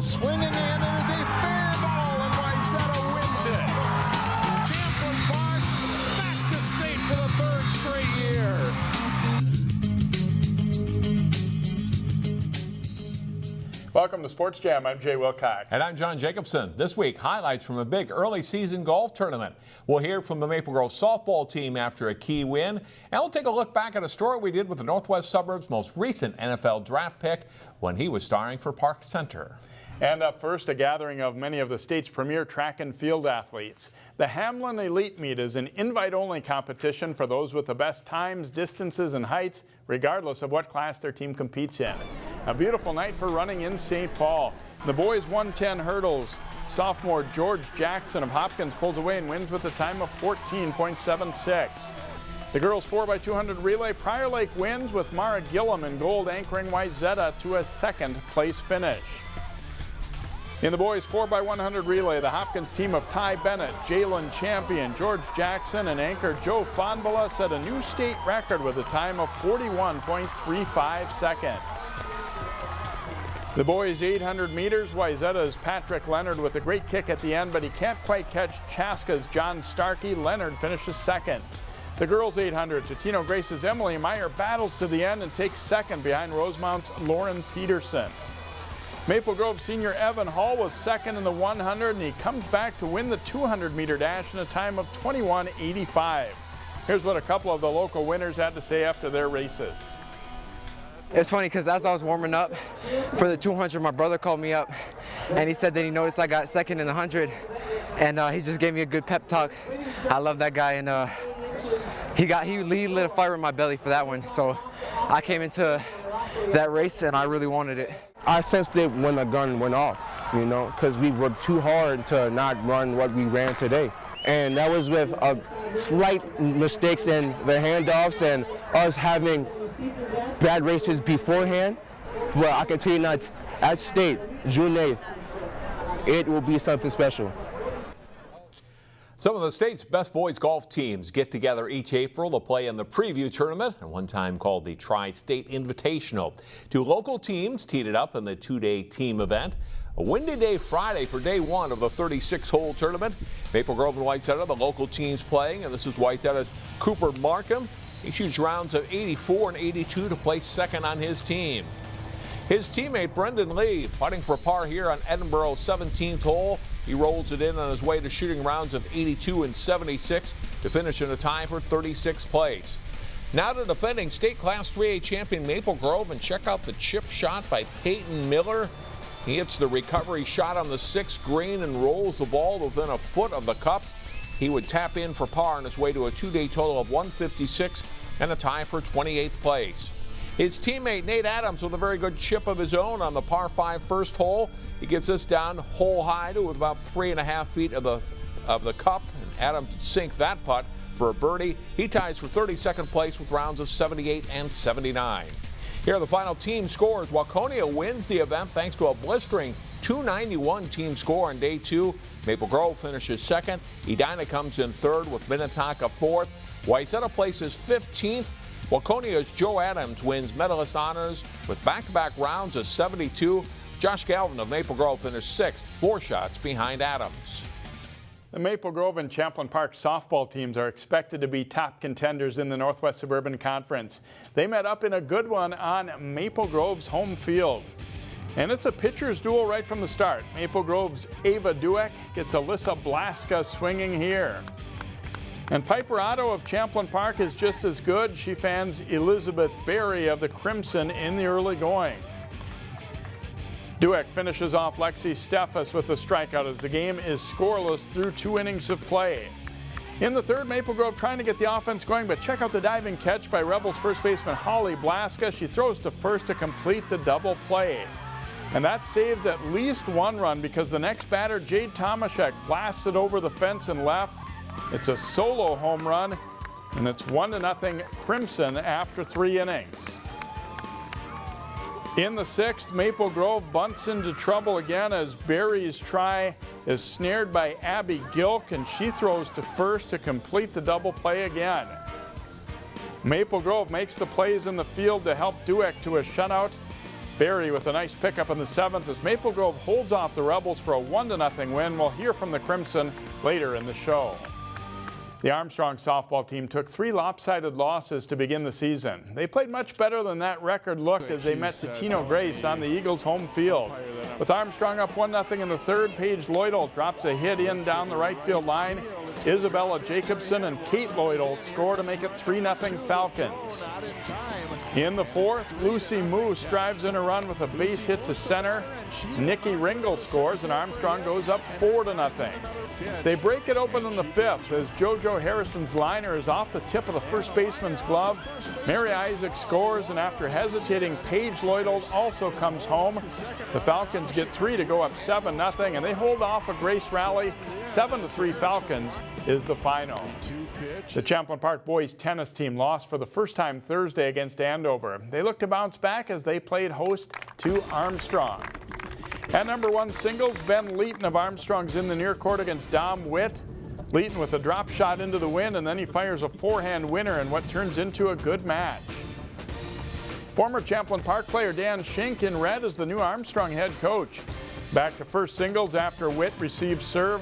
ball swinging in, and it's a fair ball, and Wayzata wins it. Champlin Park back to state for the third straight year. Welcome to Sports Jam. I'm Jay Wilcox. And I'm John Jacobson. This week, highlights from a big early season golf tournament. We'll hear from the Maple Grove softball team after a key win. And we'll take a look back at a story we did with the Northwest Suburbs' most recent NFL draft pick when he was starring for Park Center. And up first, a gathering of many of the state's premier track and field athletes. The Hamline Elite meet is an invite-only competition for those with the best times, distances, and heights, regardless of what class their team competes in. A beautiful night for running in St. Paul. The boys 110 hurdles. Sophomore George Jackson of Hopkins pulls away and wins with a time of 14.76. The girls 4x200 relay, Prior Lake wins with Mara Gillum in gold, anchoring Wayzata to a second-place finish. In the boys 4x100 relay, the Hopkins team of Ty Bennett, Jalen Champion, George Jackson, and anchor Joe Fonbala set a new state record with a time of 41.35 seconds. The boys 800 meters, Wayzata's Patrick Leonard with a great kick at the end, but he can't quite catch Chaska's John Starkey. Leonard finishes second. The girls 800, Totino Grace's Emily Meyer battles to the end and takes second behind Rosemount's Lauren Peterson. Maple Grove senior Evan Hall was second in the 100, and he comes back to win the 200-meter dash in a time of 21.85. Here's what a couple of the local winners had to say after their races. It's funny because as I was warming up for the 200, my brother called me up, and he said that he noticed I got second in the 100, and he just gave me a good pep talk. I love that guy, and he lit a fire in my belly for that one. So I came into that race, and I really wanted it. I sensed it when the gun went off, you know, because we worked too hard to not run what we ran today. And that was with slight mistakes in the handoffs and us having bad races beforehand. But I can tell you now, at state, June 8th, it will be something special. Some of the state's best boys golf teams get together each April to play in the preview tournament, at one time called the Tri-State Invitational. Two local teams teed it up in the two-day team event. A windy day Friday for day one of the 36-hole tournament. Maple Grove and Wayzata, the local teams playing, and this is Wayzata's Cooper Markham. He shoots rounds of 84 and 82 to place second on his team. His teammate Brendan Lee putting for par here on Edinburgh's 17th hole. He rolls it in on his way to shooting rounds of 82 and 76 to finish in a tie for 36th place. Now to defending state Class 3A champion Maple Grove, and check out the chip shot by Peyton Miller. He hits the recovery shot on the 6th green and rolls the ball within a foot of the cup. He would tap in for par on his way to a two-day total of 156 and a tie for 28th place. His teammate Nate Adams with a very good chip of his own on the par 5 first hole. He gets this down hole high to about 3.5 feet of the cup, and Adams sink that putt for a birdie. He ties for 32nd place with rounds of 78 and 79. Here are the final team scores. Waconia wins the event thanks to a blistering 291 team score on day 2. Maple Grove finishes second. Edina comes in third with Minnetonka fourth. Wayzata places 15th. Waconia's Joe Adams wins medalist honors with back-to-back rounds of 72. Josh Galvin of Maple Grove finished 6th, 4 shots behind Adams. The Maple Grove and Champlin Park softball teams are expected to be top contenders in the Northwest Suburban Conference. They met up in a good one on Maple Grove's home field. And it's a pitcher's duel right from the start. Maple Grove's Ava Dueck gets Alyssa Blaska swinging here. And Piper Otto of Champlin Park is just as good. She fans Elizabeth Berry of the Crimson in the early going. Dueck finishes off Lexi Steffes with a strikeout as the game is scoreless through 2 innings of play. In the third, Maple Grove trying to get the offense going, but check out the diving catch by Rebels first baseman Holly Blaska. She throws to first to complete the double play. And that saves at least 1 run because the next batter, Jade Tomashek, blasted over the fence and left. It's a solo home run, and it's 1-0 Crimson after 3 innings. In the 6th, Maple Grove bunts into trouble again as Berry's try is snared by Abby Gilk, and she throws to first to complete the double play again. Maple Grove makes the plays in the field to help Dueck to a shutout, Barry with a nice pickup in the 7th as Maple Grove holds off the Rebels for a 1-0 win. We'll hear from the Crimson later in the show. The Armstrong softball team took 3 lopsided losses to begin the season. They played much better than that record looked as they met Totino Grace on the Eagles' home field. With Armstrong up 1-0 in the 3rd, Paige Lloydell drops a hit in down the right field line. Isabella Jacobson and Kate Lloydell score to make it 3-0 Falcons. In the 4th, Lucy Moose drives in a run with a base hit to center. Nikki Ringel scores and Armstrong goes up 4-0. They break it open in the 5th as JoJo Harrison's liner is off the tip of the first baseman's glove. Mary Isaac scores, and after hesitating, Paige Lloydell also comes home. The Falcons get 3 to go up 7-0, and they hold off a Grace rally. 7-3 Falcons is the final. The Champlin Park boys tennis team lost for the first time Thursday against Andover. They look to bounce back as they played host to Armstrong. At number 1 singles, Ben Leeton of Armstrong's in the near court against Dom Witt. Leeton with a drop shot into the wind, and then he fires a forehand winner in what turns into a good match. Former Champlin Park player Dan Schink in red is the new Armstrong head coach. Back to first singles after Witt receives serve.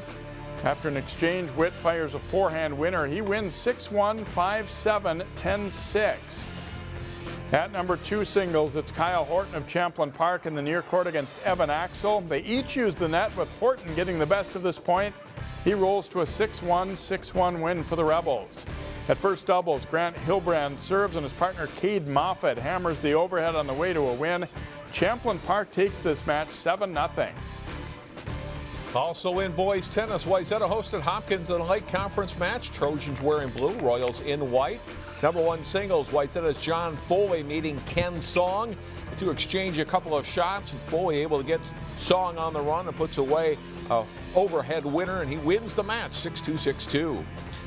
After an exchange, Witt fires a forehand winner. He wins 6-1, 5-7, 10-6. At number 2 singles, it's Kyle Horton of Champlin Park in the near court against Evan Axel. They each use the net, with Horton getting the best of this point. He rolls to a 6-1, 6-1 win for the Rebels. At first doubles, Grant Hilbrand serves and his partner Cade Moffat hammers the overhead on the way to a win. Champlin Park takes this match 7-0. Also in boys tennis, Wayzata hosted Hopkins in a late conference match. Trojans wearing blue, Royals in white. Number 1 singles, Wayzata's John Foley meeting Ken Song. The two exchange a couple of shots, and Foley able to get Song on the run and puts away an overhead winner, and he wins the match 6-2, 6-2.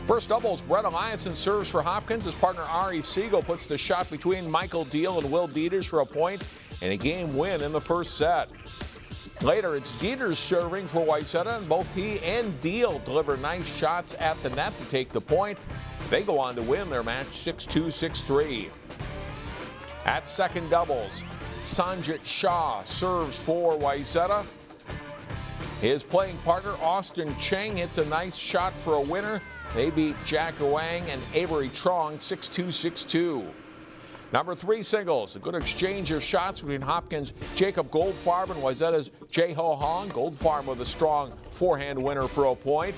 First doubles, Brett Eliason serves for Hopkins. His partner Ari Siegel puts the shot between Michael Deal and Will Dieters for a point and a game win in the first set. Later, it's Dieters serving for Wayzata, and both he and Deal deliver nice shots at the net to take the point. They go on to win their match 6-2, 6-3. At second doubles, Sanjit Shah serves for Wayzata. His playing partner, Austin Cheng, hits a nice shot for a winner. They beat Jack Wang and Avery Trong 6-2, 6-2. Number 3 singles, a good exchange of shots between Hopkins' Jacob Goldfarb and Wayzata's Jae-Ho Hong. Goldfarb with a strong forehand winner for a point.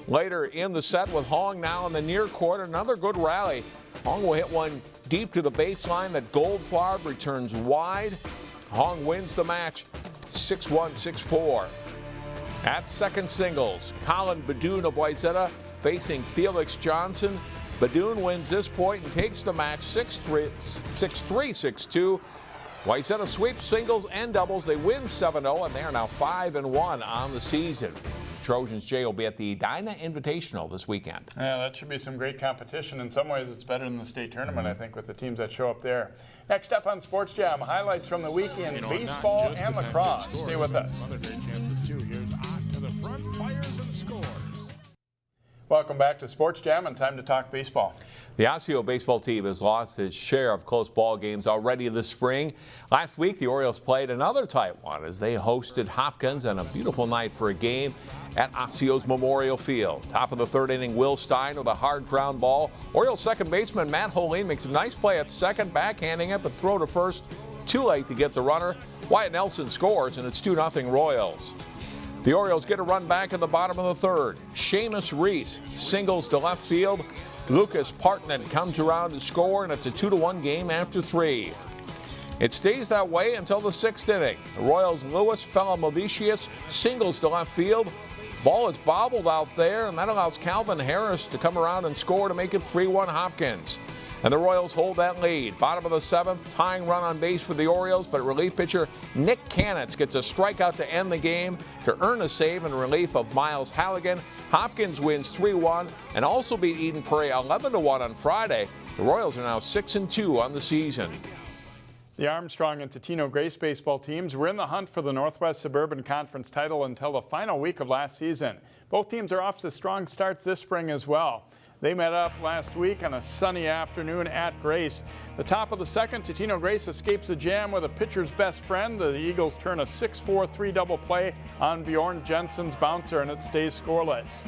Later in the set with Hong now in the near court, another good rally. Hong will hit one deep to the baseline that Goldfarb returns wide. Hong wins the match 6-1, 6-4. At second singles, Colin Badoon of Wayzata facing Felix Johnson. Badoon wins this point and takes the match 6-3, 6-2. Wayzata sweeps singles and doubles. They win 7-0, and they are now 5-1 on the season. Trojans Jay will be at the Dinah Invitational this weekend. Yeah, that should be some great competition. In some ways, it's better than the state tournament, I think, with the teams that show up there. Next up on Sports Jam, highlights from the weekend, baseball and lacrosse. Stay with us. Other great chances too. Here's on to the front, fires and scores. Welcome back to Sports Jam, and time to talk baseball. The Osseo baseball team has lost its share of close ball games already this spring. Last week, the Orioles played another tight one as they hosted Hopkins on a beautiful night for a game at Osceo's Memorial Field. Top of the 3rd inning, Will Stein with a hard ground ball. Orioles second baseman Matt Holine makes a nice play at second, backhanding it, but throw to first. Too late to get the runner. Wyatt Nelson scores, and it's 2-0 Royals. The Orioles get a run back in the bottom of the 3rd. Seamus Reese singles to left field. Lucas Partnett comes around to score, and it's a 2-1 game after 3. It stays that way until the 6th inning. The Royals' Louis Felamavicius singles to left field. Ball is bobbled out there, and that allows Calvin Harris to come around and score to make it 3-1 Hopkins. And the Royals hold that lead. Bottom of the 7th, tying run on base for the Orioles, but relief pitcher Nick Canitz gets a strikeout to end the game to earn a save in relief of Miles Halligan. Hopkins wins 3-1 and also beat Eden Prairie 11-1 on Friday. The Royals are now 6-2 on the season. The Armstrong and Totino Grace baseball teams were in the hunt for the Northwest Suburban Conference title until the final week of last season. Both teams are off to strong starts this spring as well. They met up last week on a sunny afternoon at Grace. The top of the second, Totino Grace escapes the jam with a pitcher's best friend. The Eagles turn a 6-4-3 double play on Bjorn Jensen's bouncer, and it stays scoreless.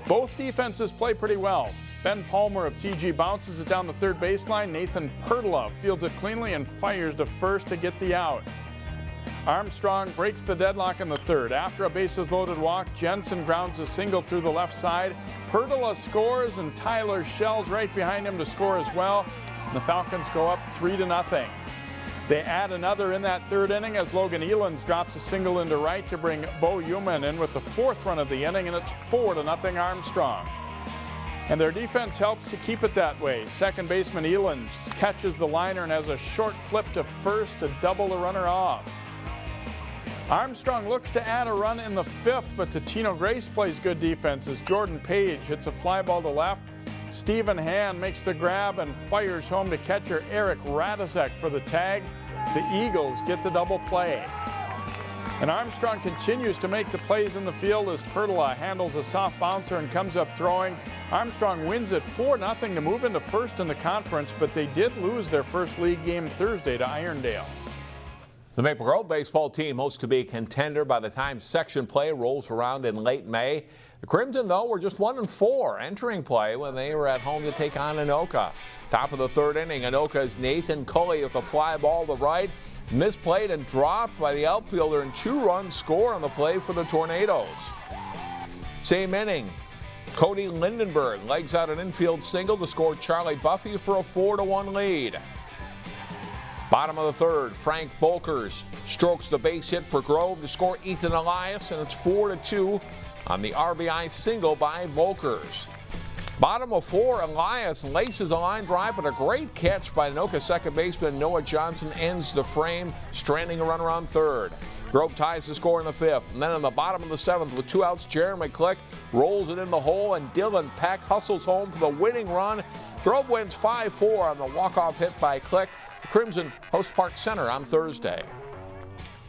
Both defenses play pretty well. Ben Palmer of TG bounces it down the third baseline. Nathan Pertula fields it cleanly and fires to first to get the out. Armstrong breaks the deadlock in the third. After a bases-loaded walk, Jensen grounds a single through the left side. Pertula scores, and Tyler Shell's right behind him to score as well. And the Falcons go up 3-0. They add another in that third inning as Logan Elands drops a single into right to bring Bo Human in with the fourth run of the inning, and it's 4-0 Armstrong. And their defense helps to keep it that way. Second baseman Elands catches the liner and has a short flip to first to double the runner off. Armstrong looks to add a run in the fifth, but Totino Grace plays good defense as Jordan Page hits a fly ball to left. Stephen Hand makes the grab and fires home to catcher Eric Radizek for the tag as the Eagles get the double play. And Armstrong continues to make the plays in the field as Pertula handles a soft bouncer and comes up throwing. Armstrong wins it 4-0 to move into first in the conference, but they did lose their first league game Thursday to Irondale. The Maple Grove baseball team hopes to be a contender by the time section play rolls around in late May. The Crimson, though, were just 1-4 entering play when they were at home to take on Anoka. Top of the third inning, Anoka's Nathan Culley with a fly ball to right, misplayed and dropped by the outfielder, and 2-run score on the play for the Tornadoes. Same inning, Cody Lindenberg legs out an infield single to score Charlie Buffy for a 4-1 lead. Bottom of the third, Frank Bolkers strokes the base hit for Grove to score Ethan Elias, and it's 4-2 on the RBI single by Volkers. Bottom of four, Elias laces a line drive, but a great catch by Anoka second baseman Noah Johnson ends the frame, stranding a runner on third. Grove ties the score in the fifth, and then in the bottom of the seventh with 2 outs, Jeremy Click rolls it in the hole, and Dylan Peck hustles home for the winning run. Grove wins 5-4 on the walk-off hit by Click. The Crimson host Park Center on Thursday.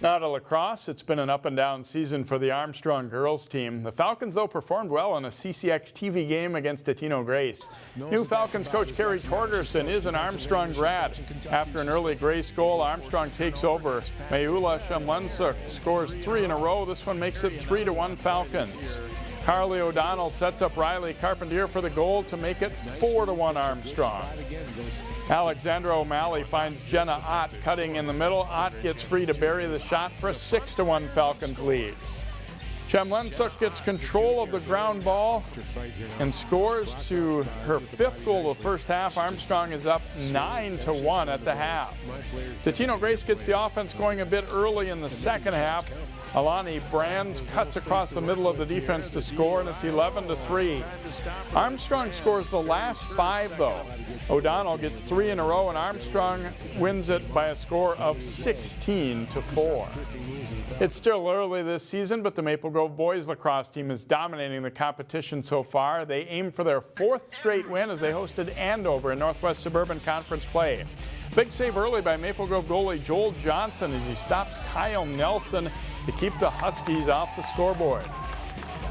Now to lacrosse. It's been an up-and-down season for the Armstrong girls team. The Falcons, though, performed well in a CCX TV game against Totino Grace. New Falcons coach Kerry Torgerson is an Armstrong grad. After an early Grace goal, Armstrong takes over. Mayula Shamlensuk scores 3 in a row. This one makes it 3-1 Falcons. Carly O'Donnell sets up Riley Carpentier for the goal to make it 4-1 Armstrong. Alexandra O'Malley finds Jenna Ott cutting in the middle. Ott gets free to bury the shot for a 6-1 Falcons lead. Chemlensuk gets control of the ground ball and scores to her 5th goal of the first half. Armstrong is up 9-1 at the half. Totino Grace gets the offense going a bit early in the second half. Alani Brands cuts across the middle of the defense to score, and it's 11-3. Armstrong scores the last 5, though. O'Donnell gets 3 in a row, and Armstrong wins it by a score of 16-4. It's still early this season, but the Maple Grove boys lacrosse team is dominating the competition so far. They aim for their 4th straight win as they hosted Andover in Northwest Suburban Conference play. Big save early by Maple Grove goalie Joel Johnson as he stops Kyle Nelson to keep the Huskies off the scoreboard.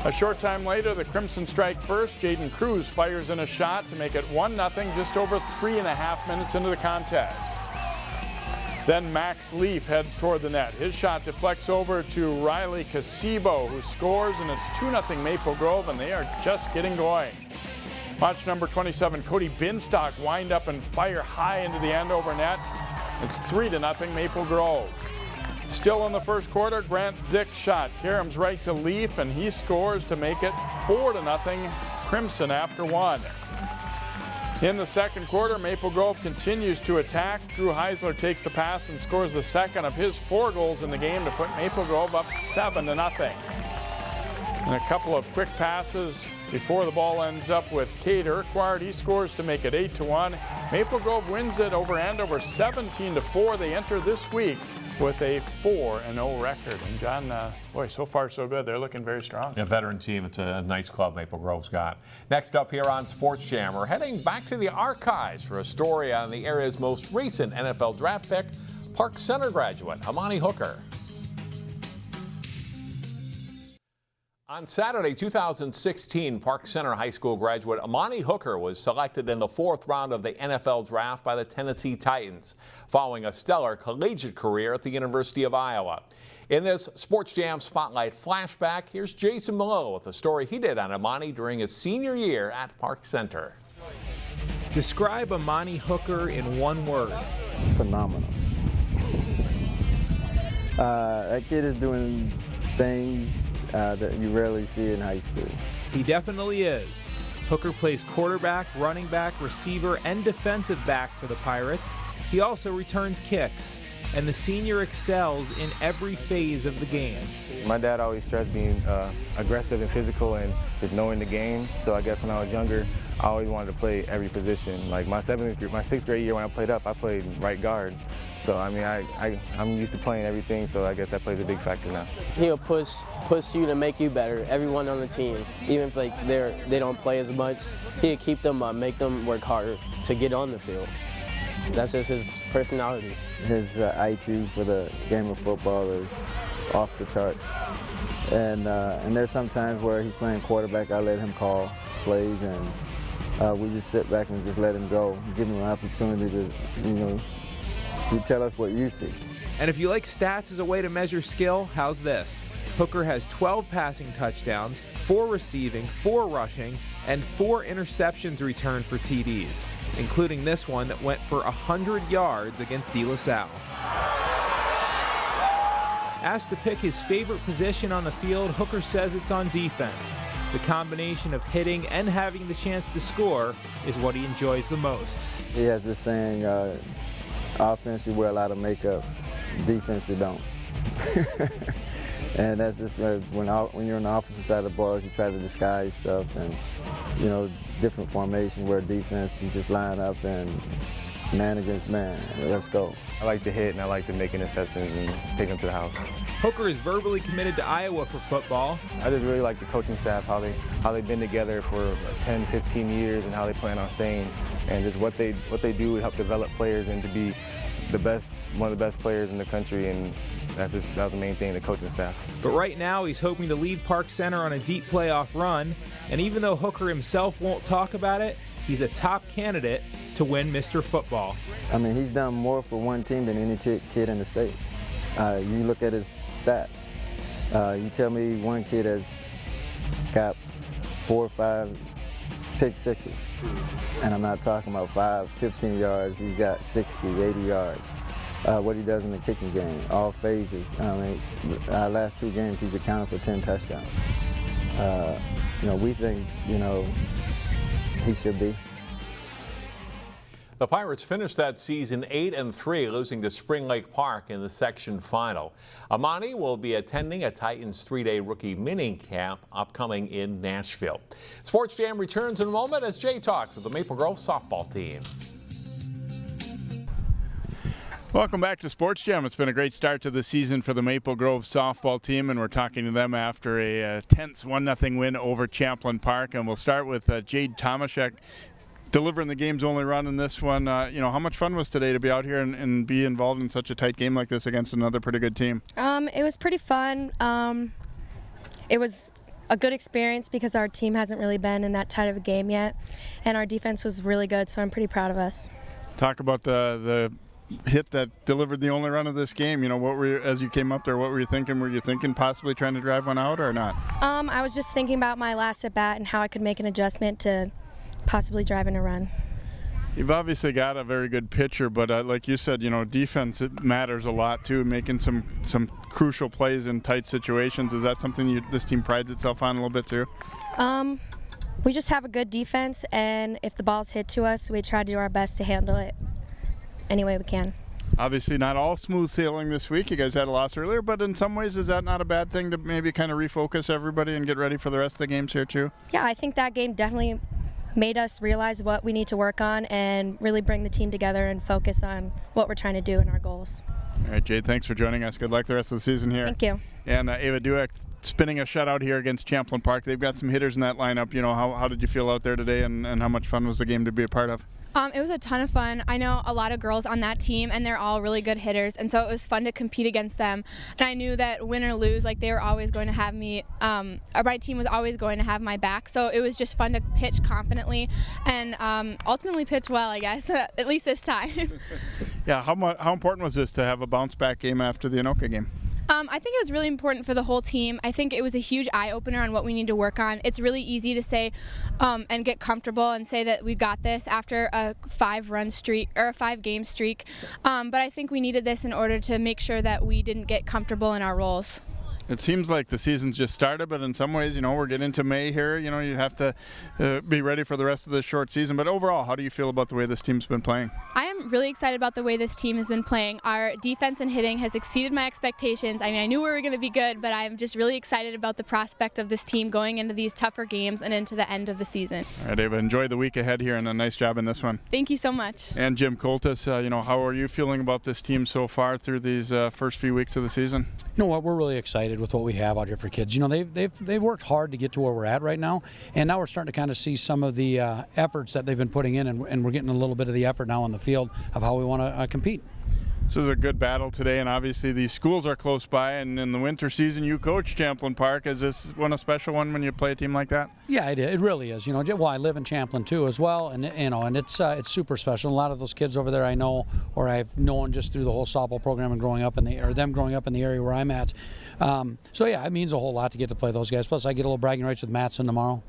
A short time later, the Crimson strike first. Jaden Cruz fires in a shot to make it 1-0 just over 3.5 minutes into the contest. Then Max Leaf heads toward the net. His shot deflects over to Riley Casibo, who scores, and it's 2-0 Maple Grove, and they are just getting going. Watch number 27, Cody Binstock, wind up and fire high into the Andover net. It's 3-0 Maple Grove. Still in the first quarter, Grant Zick shot Karam's right to Leaf, and he scores to make it 4-0 Crimson after 1. In the second quarter, Maple Grove continues to attack. Drew Heisler takes the pass and scores the second of his 4 goals in the game to put Maple Grove up 7-0. And a couple of quick passes before the ball ends up with Cade Urquhart. He scores to make it 8-1. Maple Grove wins it over Andover 17-4. They enter this week with a 4-0 record. And John, boy, so far so good. They're looking very strong. A veteran team. It's a nice club Maple Grove's got. Next up here on Sports Jam, we're heading back to the archives for a story on the area's most recent NFL draft pick, Park Center graduate Amani Hooker. On Saturday, 2016, Park Center High School graduate Amani Hooker was selected in the 4th round of the NFL draft by the Tennessee Titans, following a stellar collegiate career at the University of Iowa. In this Sports Jam Spotlight flashback, here's Jason Malone with a story he did on Amani during his senior year at Park Center. Describe Amani Hooker in one word. Phenomenal. That kid is doing things that you rarely see in high school. He definitely is. Hooker plays quarterback, running back, receiver, and defensive back for the Pirates. He also returns kicks, and the senior excels in every phase of the game. My dad always stressed being aggressive and physical and just knowing the game. So I guess when I was younger, I always wanted to play every position. Like my 6th grade year when I played right guard. So I mean, I'm used to playing everything, so I guess that plays a big factor now. He'll push you to make you better, everyone on the team. Even if they don't play as much, he'll keep them, make them work harder to get on the field. That's just his personality. His IQ for the game of football is off the charts. And there's some times where he's playing quarterback, I let him call plays, and we just sit back and just let him go, give him an opportunity to, you tell us what you see. And if you like stats as a way to measure skill, how's this? Hooker has 12 passing touchdowns, 4 receiving, 4 rushing, and 4 interceptions returned for TDs, including this one that went for 100 yards against De La Salle. Asked to pick his favorite position on the field, Hooker says it's on defense. The combination of hitting and having the chance to score is what he enjoys the most. He has this saying, offense you wear a lot of makeup, defense you don't. And that's just when you're on the opposite side of the ball, you try to disguise stuff and, different formation, where defense, you just line up and man against man, let's go. I like to hit and I like to make interceptions and take them to the house. Hooker is verbally committed to Iowa for football. I just really like the coaching staff, how they've been together for 10, 15 years and how they plan on staying, and just what they do to help develop players and to be one of the best players in the country, and that's the main thing, the coaching staff. But right now he's hoping to lead Park Center on a deep playoff run, and even though Hooker himself won't talk about it, he's a top candidate to win Mr. Football. I mean, he's done more for one team than any kid in the state. You look at his stats. You tell me one kid has got 4 or 5 pick sixes. And I'm not talking about 5, 15 yards. He's got 60, 80 yards. What he does in the kicking game, all phases. I mean, our last 2 games, he's accounted for 10 touchdowns. We think, he should be. The Pirates finished that season 8-3, losing to Spring Lake Park in the section final. Amani will be attending a Titans 3-day rookie mini camp upcoming in Nashville. Sports Jam returns in a moment as Jay talks with the Maple Grove softball team. Welcome back to Sports Jam. It's been a great start to the season for the Maple Grove softball team, and we're talking to them after a tense 1-0 win over Champlin Park. And we'll start with Jade Tomashek delivering the game's only run in this one. How much fun was today to be out here and be involved in such a tight game like this against another pretty good team? It was pretty fun. It was a good experience because our team hasn't really been in that tight of a game yet, and our defense was really good, so I'm pretty proud of us. Talk about the hit that delivered the only run of this game. As you came up there, what were you thinking? Were you thinking possibly trying to drive one out or not? I was just thinking about my last at bat and how I could make an adjustment to possibly driving a run. You've obviously got a very good pitcher, but like you said, defense, it matters a lot too, making some crucial plays in tight situations. Is that something this team prides itself on a little bit too? We just have a good defense, and if the ball's hit to us, we try to do our best to handle it any way we can. Obviously not all smooth sailing this week. You guys had a loss earlier, but in some ways, is that not a bad thing to maybe kind of refocus everybody and get ready for the rest of the games here too? Yeah, I think that game definitely made us realize what we need to work on and really bring the team together and focus on what we're trying to do and our goals. All right, Jade, thanks for joining us. Good luck the rest of the season here. Thank you. And Ava Dueck spinning a shutout here against Champlin Park. They've got some hitters in that lineup. You know, how did you feel out there today, and how much fun was the game to be a part of? It was a ton of fun. I know a lot of girls on that team, and they're all really good hitters, and so it was fun to compete against them. And I knew that win or lose, like, they were always going to have me, my team was always going to have my back, so it was just fun to pitch confidently and ultimately pitch well, I guess, at least this time. Yeah, how important was this to have a bounce-back game after the Anoka game? I think it was really important for the whole team. I think it was a huge eye-opener on what we need to work on. It's really easy to say and get comfortable and say that we got this after a 5-run streak or a 5-game streak, but I think we needed this in order to make sure that we didn't get comfortable in our roles. It seems like the season's just started, but in some ways, you know, we're getting into May here. You know, you have to be ready for the rest of this short season. But overall, how do you feel about the way this team's been playing? I am really excited about the way this team has been playing. Our defense and hitting has exceeded my expectations. I mean, I knew we were going to be good, but I'm just really excited about the prospect of this team going into these tougher games and into the end of the season. All right, Ava, enjoy the week ahead here, and a nice job in this one. Thank you so much. And Jim Koltes, you know, how are you feeling about this team so far through these first few weeks of the season? You know what, we're really excited with what we have out here for kids. You know, they've worked hard to get to where we're at right now, and now we're starting to kind of see some of the efforts that they've been putting in, and we're getting a little bit of the effort now on the field of how we want to compete. This is a good battle today, and obviously these schools are close by, and in the winter season you coach Champlin Park. Is this one a special one when you play a team like that? Yeah, it really is. You know, well, I live in Champlin too as well, and you know, and it's super special. A lot of those kids over there I know, or I've known just through the whole softball program and growing up in the area where I'm at. So yeah, it means a whole lot to get to play those guys. Plus, I get a little bragging rights with Matson tomorrow.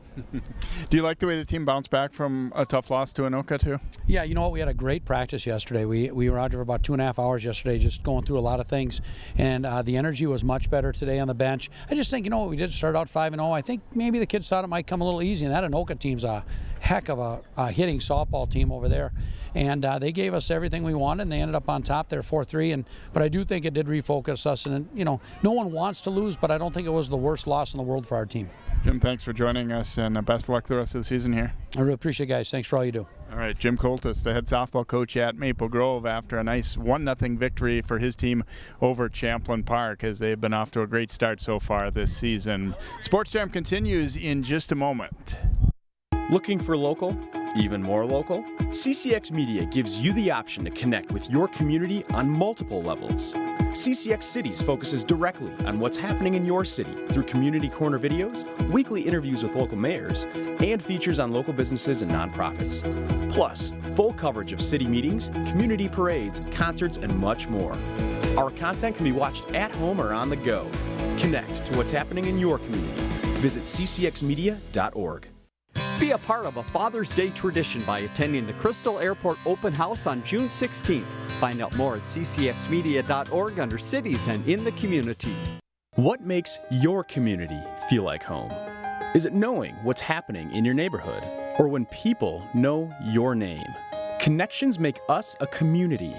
Do you like the way the team bounced back from a tough loss to Anoka too? Yeah, you know what? We had a great practice yesterday. We were out there for about 2.5 hours yesterday, just going through a lot of things, and the energy was much better today on the bench. I just think, you know what, we did start out 5-0. I think maybe the kids thought it might come a little easy, and that Anoka team's a heck of a hitting softball team over there, and they gave us everything we wanted, and they ended up on top there 4-3. But I do think it did refocus us, and you know, no one wants to lose, but I don't think it was the worst loss in the world for our team. Jim, thanks for joining us, and best of luck the rest of the season here. I really appreciate it, guys. Thanks for all you do. All right, Jim Koltes, the head softball coach at Maple Grove, after a nice 1-0 victory for his team over Champlin Park, as they've been off to a great start so far this season. Sports Jam continues in just a moment. Looking for local? Even more local? CCX Media gives you the option to connect with your community on multiple levels. CCX Cities focuses directly on what's happening in your city through community corner videos, weekly interviews with local mayors, and features on local businesses and nonprofits. Plus, full coverage of city meetings, community parades, concerts, and much more. Our content can be watched at home or on the go. Connect to what's happening in your community. Visit ccxmedia.org. Be a part of a Father's Day tradition by attending the Crystal Airport Open House on June 16th. Find out more at ccxmedia.org under Cities and in the Community. What makes your community feel like home? Is it knowing what's happening in your neighborhood? Or when people know your name? Connections make us a community.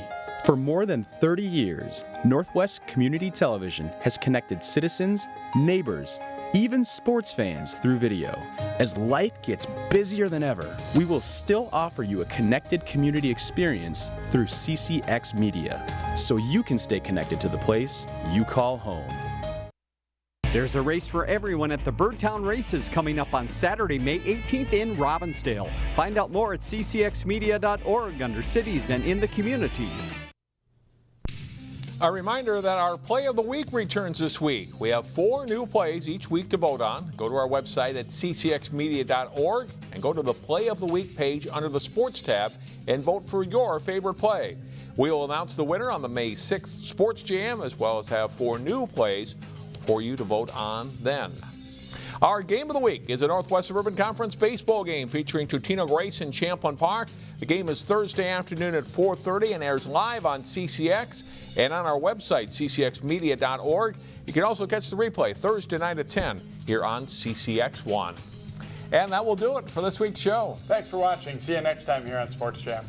For more than 30 years, Northwest Community Television has connected citizens, neighbors, even sports fans through video. As life gets busier than ever, we will still offer you a connected community experience through CCX Media, so you can stay connected to the place you call home. There's a race for everyone at the Birdtown Races coming up on Saturday, May 18th in Robbinsdale. Find out more at ccxmedia.org under Cities and in the Community. A reminder that our Play of the Week returns this week. We have 4 new plays each week to vote on. Go to our website at ccxmedia.org and go to the Play of the Week page under the Sports tab and vote for your favorite play. We will announce the winner on the May 6th Sports Jam, as well as have 4 new plays for you to vote on then. Our game of the week is a Northwest Suburban Conference baseball game featuring Tutino Grace in Champlin Park. The game is Thursday afternoon at 4:30 and airs live on CCX and on our website, ccxmedia.org. You can also catch the replay Thursday night at 10 here on CCX1. And that will do it for this week's show. Thanks for watching. See you next time here on Sports Jam.